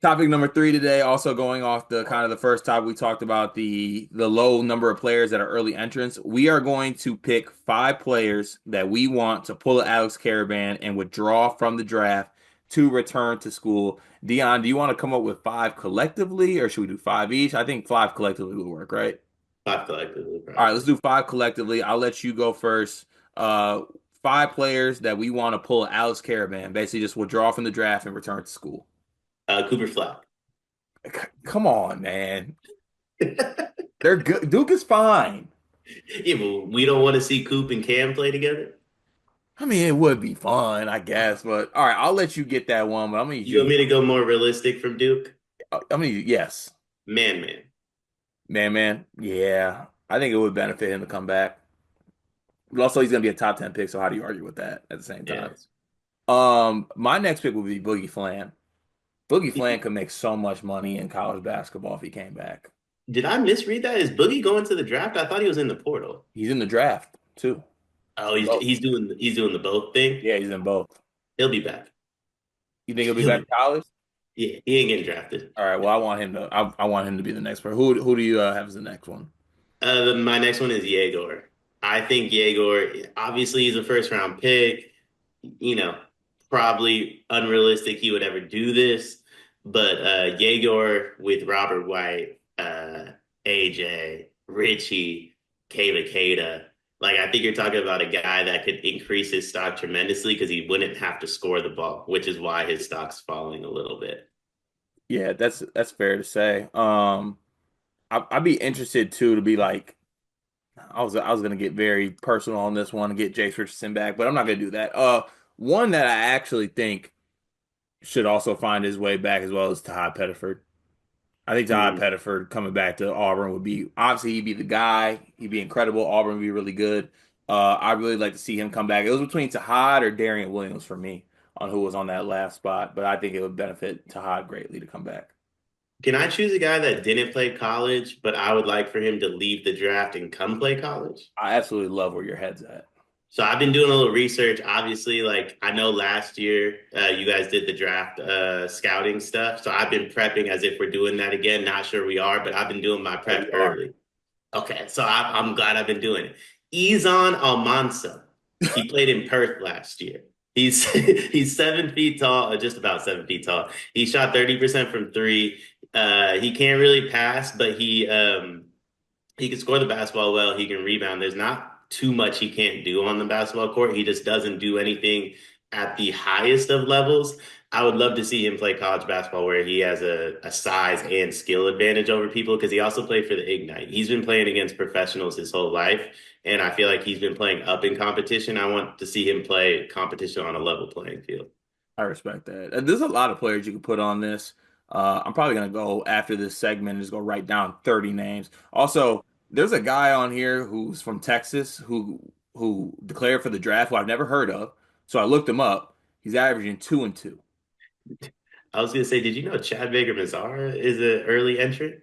Topic number three today, also going off the kind of the first topic we talked about the low number of players that are early entrants. We are going to pick five players that we want to pull an Alex Karaban and withdraw from the draft to return to school. Dion, do you want to come up with five collectively, or should we do five each? I think five collectively would work, right? Five collectively, All right, let's probably. do five collectively. I'll let you go first. Uh, Five players that we want to pull Alex Karaban, basically just withdraw from the draft and return to school. Cooper Flag. Come on, man. They're good. Duke is fine. Yeah, but we don't want to see Coop and Cam play together. I mean, it would be fun, I guess, but all right, I'll let you get that one. But I'm gonna need You you. want me to go more realistic from Duke? I'm gonna need you. Yes, Man. man. Yeah, I think it would benefit him to come back. But also, he's gonna be a top 10 pick. So how do you argue with that at the same time? Yes. My next pick would be Boogie Flan. Boogie Flan could make so much money in college basketball if he came back. Did I misread that? Is Boogie going to the draft? I thought he was in the portal. He's in the draft too. Oh, Both. he's doing the both thing. Yeah, he's in both. He'll be back. You think he'll be He'll back be in college? Yeah, he ain't getting drafted. All right. Well, I want him to. I want him to be the next player. Who do you have as the next one? My next one is Yegor. I think Yegor, obviously, he's a first round pick. You know, probably unrealistic he would ever do this. But Yegor with Robert White, AJ, Richie, Kayla Kada. Like, I think you're talking about a guy that could increase his stock tremendously because he wouldn't have to score the ball, which is why his stock's falling a little bit. Yeah, that's fair to say. I'd be interested too to be like I was gonna get very personal on this one and get Jace Richardson back, but I'm not gonna do that. One that I actually think should also find his way back as well as Todd Pettiford. I think Todd Mm. Pettiford coming back to Auburn would be obviously he'd be the guy. He'd be incredible. Auburn would be really good. I'd really like to see him come back. It was between Tahad or Darian Williams for me on who was on that last spot, but I think it would benefit Tahad greatly to come back. Can I choose a guy that didn't play college, but I would like for him to leave the draft and come play college? I absolutely love where your head's at. So I've been doing a little research. Obviously, like I know last year you guys did the draft scouting stuff. So I've been prepping as if we're doing that again. Not sure we are, but I've been doing my Oh, we prep are. early. Okay, so I'm glad I've been doing it. Izan Almansa. He played in Perth last year. He's he's 7 feet tall, just about 7 feet tall. He shot 30% from three. He can't really pass, but he can score the basketball well. He can rebound. There's not too much he can't do on the basketball court. He just doesn't do anything at the highest of levels. I would love to see him play college basketball where he has a size and skill advantage over people because he also played for the Ignite. He's been playing against professionals his whole life, and I feel like he's been playing up in competition. I want to see him play competition on a level playing field. I respect that. There's a lot of players you could put on this. I'm probably gonna go after this segment and just go write down 30 names. Also, there's a guy on here who's from Texas who declared for the draft who I've never heard of. So I looked him up. He's averaging 2-2. I was gonna say, did you know Chad Baker Mazara is an early entrant?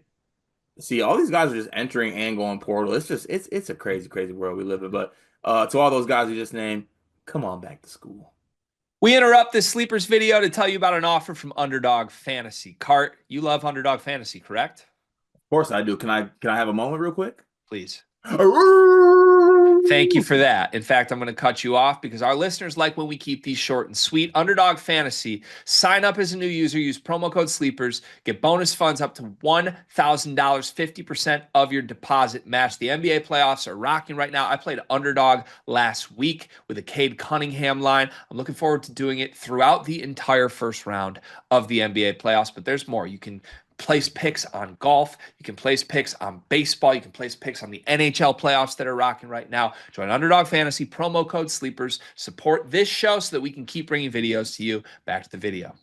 See, all these guys are just entering and going portal. It's a crazy, crazy world we live in. But to all those guys who just named, come on back to school. We interrupt this sleepers video to tell you about an offer from Underdog Fantasy. Cart, you love Underdog Fantasy, correct? Of course I do. Can I have a moment real quick? Please. Thank you for that. In fact, I'm going to cut you off because our listeners like when we keep these short and sweet. Underdog Fantasy. Sign up as a new user. Use promo code SLEEPERS. Get bonus funds up to $1,000, 50% of your deposit match. The NBA playoffs are rocking right now. I played Underdog last week with a Cade Cunningham line. I'm looking forward to doing it throughout the entire first round of the NBA playoffs, but there's more. You can place picks on golf. You can place picks on baseball. You can place picks on the NHL playoffs that are rocking right now. Join Underdog Fantasy, promo code SLEEPERS. Support this show so that we can keep bringing videos to you. Back to the video.